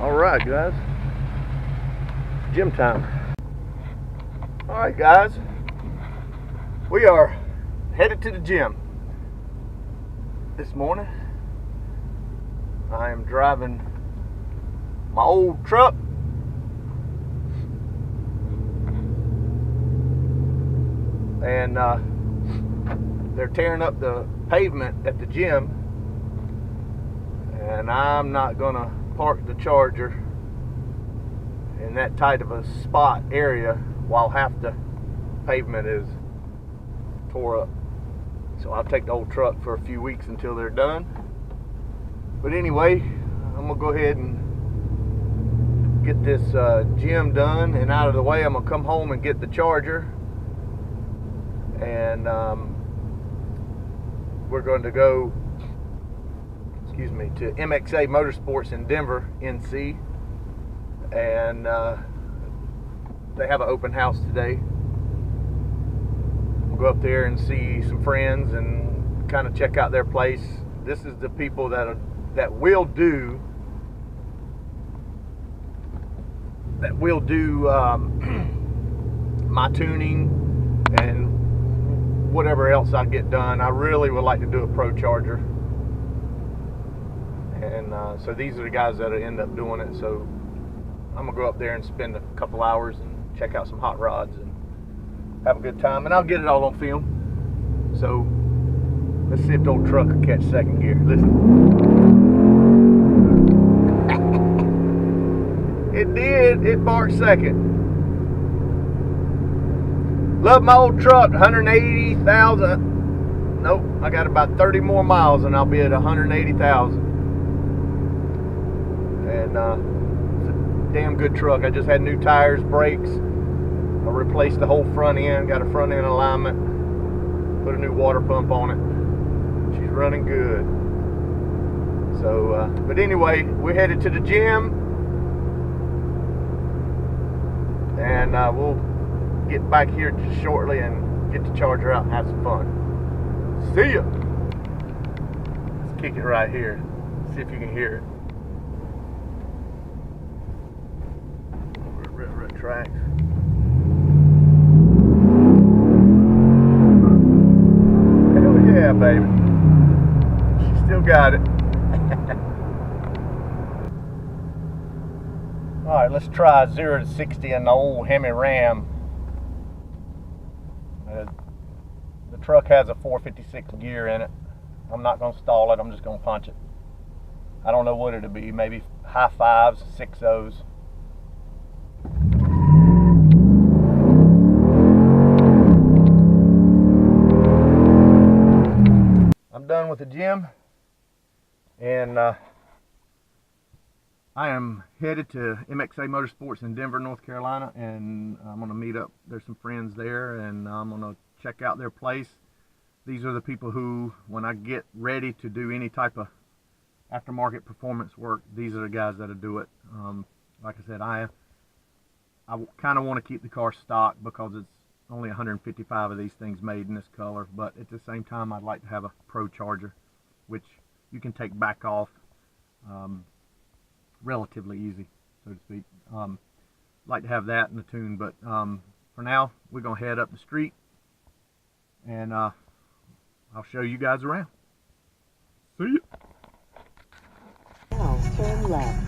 Alright guys, gym time. Alright guys, we are headed to the gym this morning. I am driving my old truck. And they're tearing up the pavement at the gym, and I'm not gonna park the Charger in that tight of a spot area while half the pavement is tore up. So I'll take the old truck for a few weeks until they're done. But anyway, I'm gonna go ahead and get this gym done and out of the way. I'm gonna come home and get the Charger, and we're going to go to Mx8 Motorsports in Denver, NC, and they have an open house today. We'll go up there and see some friends and kind of check out their place. This is the people that will do my tuning and whatever else I get done. I really would like to do a Procharger. And so these are the guys that end up doing it. So I'm gonna go up there and spend a couple hours and check out some hot rods and have a good time. And I'll get it all on film. So let's see if the old truck can catch second gear. Listen. It did. It barked second. Love my old truck. 180,000. Nope. I got about 30 more miles and I'll be at 180,000. And it's a damn good truck. I just had new tires, brakes. I replaced the whole front end, got a front end alignment, put a new water pump on it. She's running good. So, but anyway, we're headed to the gym, and we'll get back here just shortly and get the Charger out and have some fun. See ya! Let's kick it right here. See if you can hear it. Tracks. Hell yeah, baby. She still got it. Alright, let's try 0 to 60 in the old Hemi Ram. The truck has a 456 gear in it. I'm not going to stall it, I'm just going to punch it. I don't know what it'll be, maybe high 5s, 6.0s. Done with the gym, and I am headed to Mx8 Motorsports in Denver, North Carolina, and I'm going to meet up. There's some friends there, and I'm going to check out their place. These are the people who, when I get ready to do any type of aftermarket performance work, these are the guys that'll do it. Like I said, I kind of want to keep the car stock because it's only 155 of these things made in this color, but at the same time I'd like to have a Procharger, which you can take back off relatively easy, so to speak. Like to have that in the tune, but for now we're gonna head up the street, and I'll show you guys around. See ya. Now turn left.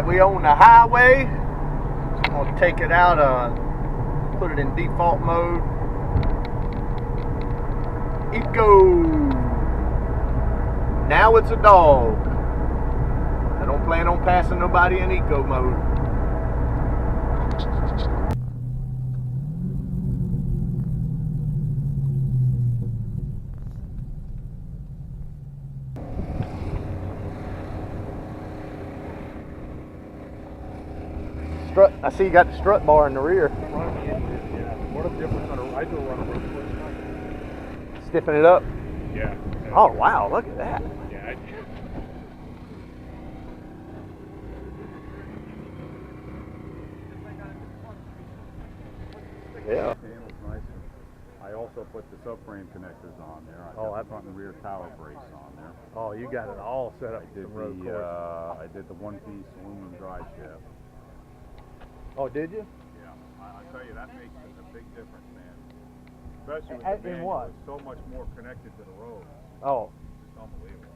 We on the highway. I'm gonna take it out, put it in default mode. Eco. Now it's a dog. I don't plan on passing nobody in eco mode. Strut, I see you got the strut bar in the rear. What a difference on a, I do run a road course. Stiffen it up? Yeah. Oh wow, look at that. Yeah. also put the subframe connectors on there. I Oh, got the front and rear tower brace on there. Oh, you got it all set up I for did some road course. I did the one-piece aluminum drive shaft. Oh, did you? Yeah, I tell you, that makes a big difference, man. Especially with In the manual, what? it's so much more connected to the road. Oh, It's unbelievable.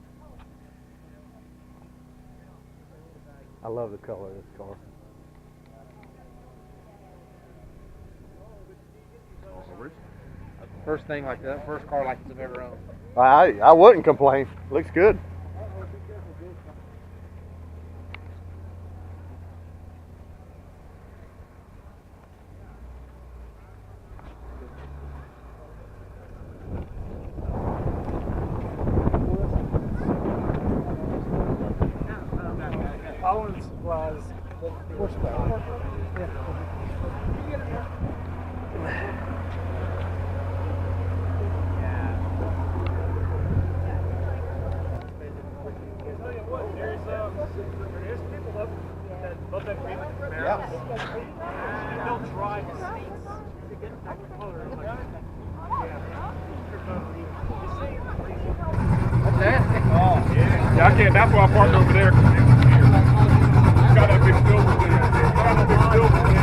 I love the color of this car. Oh, Rich? First thing like that, first car like this I've ever owned. I wouldn't complain. Looks good. Owens was horsepower. There's people up that love that green Camaro. They'll drive the seats to get that color. What's that? Oh, yeah. Yeah, I can't. That's why I parked over there. It's got that big silver thing. It's got that big silver thing.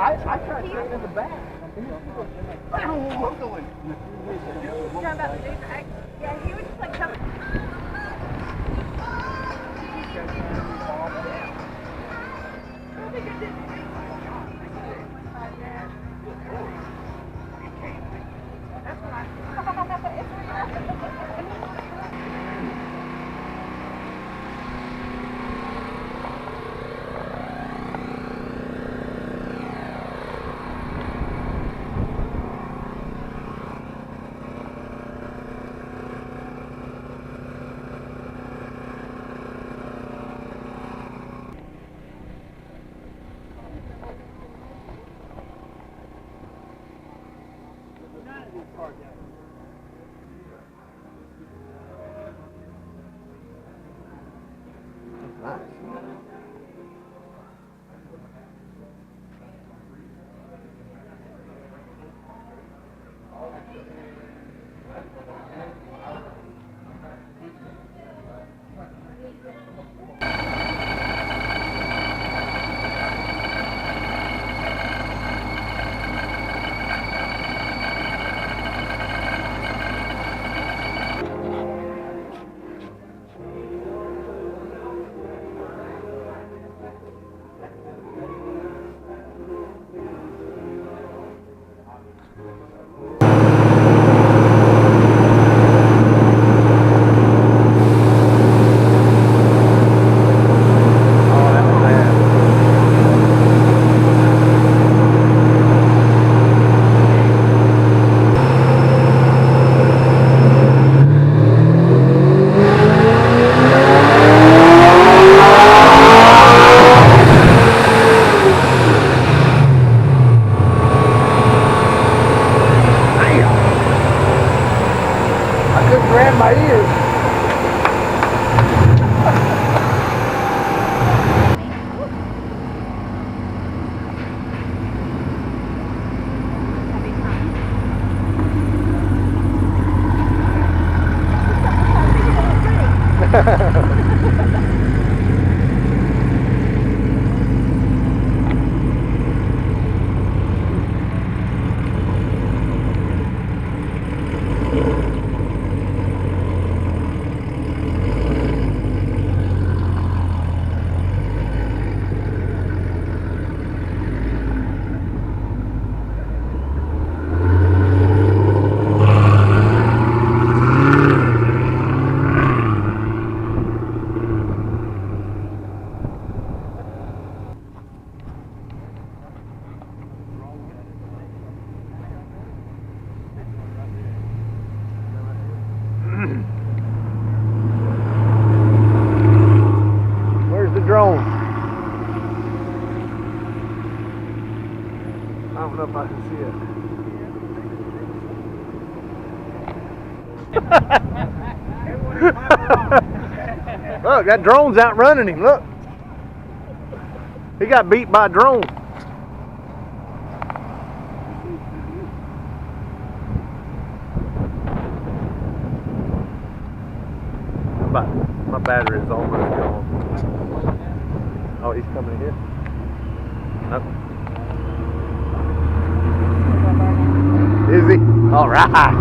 I tried sitting in the back. Yeah, he was just like coming. I can see it. Look, that drone's outrunning him. Look, he got beat by a drone. My battery is almost gone. Oh, he's coming in here. Nope. Is he? All right.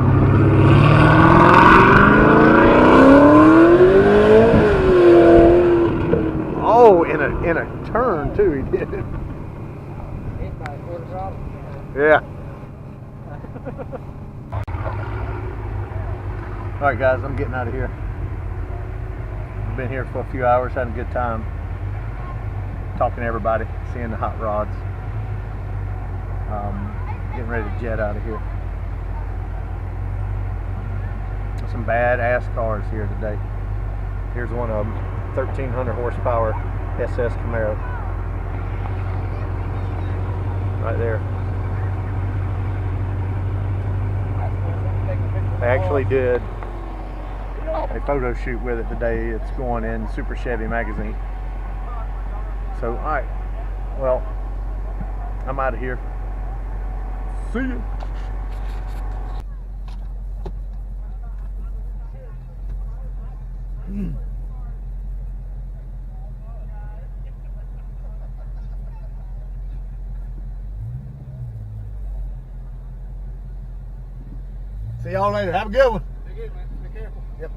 Oh, in a turn too, he did. Yeah. All right, guys, I'm getting out of here. I've been here for a few hours, having a good time, talking to everybody, seeing the hot rods. Getting ready to jet out of here. Some badass cars here today. Here's one of them, 1300 horsepower SS Camaro. Right there. I actually did a photo shoot with it today. It's going in Super Chevy magazine. So, alright. Well, I'm out of here. See ya. See y'all later. Have a good one. Be good, man. Be careful. Yep.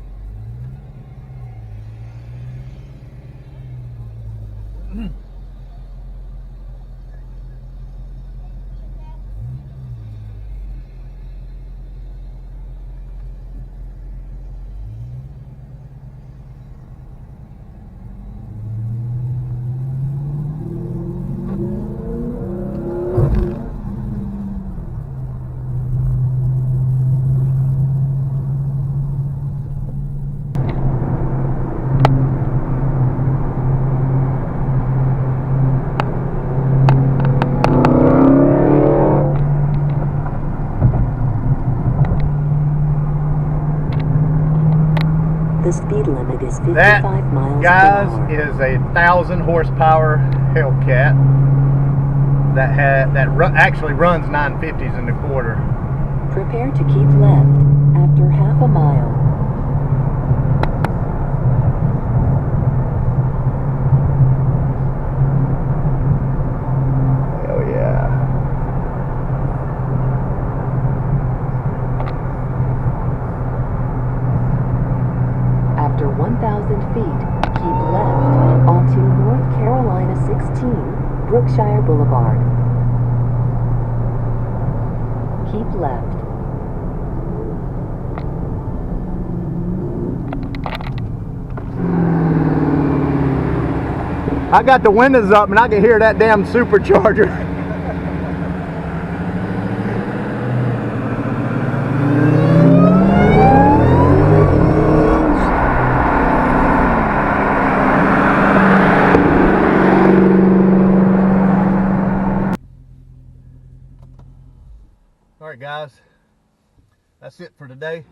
The speed limit is 55 That, miles guys, per hour. is a 1,000 horsepower Hellcat that actually runs 950s in the quarter. Prepare to keep left after half a mile. Hell yeah. After 1,000 feet, keep left onto North Carolina 16, Brookshire Boulevard. Keep left. I got the windows up and I can hear that damn supercharger. Alright guys, that's it for today.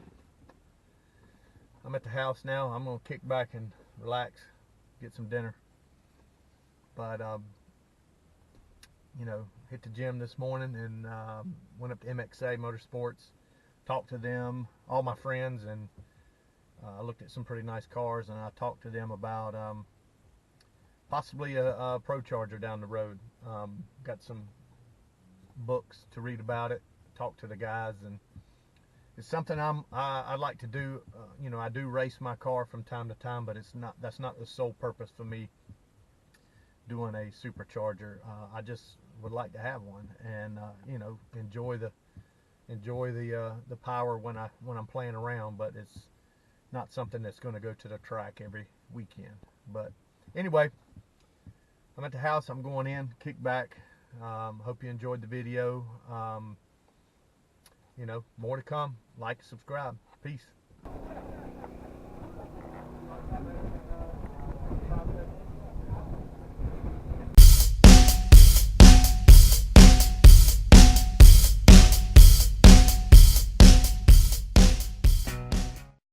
I'm at the house now. I'm going to kick back and relax, get some dinner. But, you know, hit the gym this morning and went up to Mx8 Motorsports, talked to them, all my friends, and I looked at some pretty nice cars, and I talked to them about possibly a Procharger down the road. Got some books to read about it, talk to the guys, and it's something I like to do. You know, I do race my car from time to time, but that's not the sole purpose for me doing a supercharger. I just would like to have one, and you know, enjoy the power when I'm playing around. But it's not something that's going to go to the track every weekend. But anyway, I'm at the house. I'm going in, kick back. Hope you enjoyed the video. You know, more to come. Like, subscribe. Peace.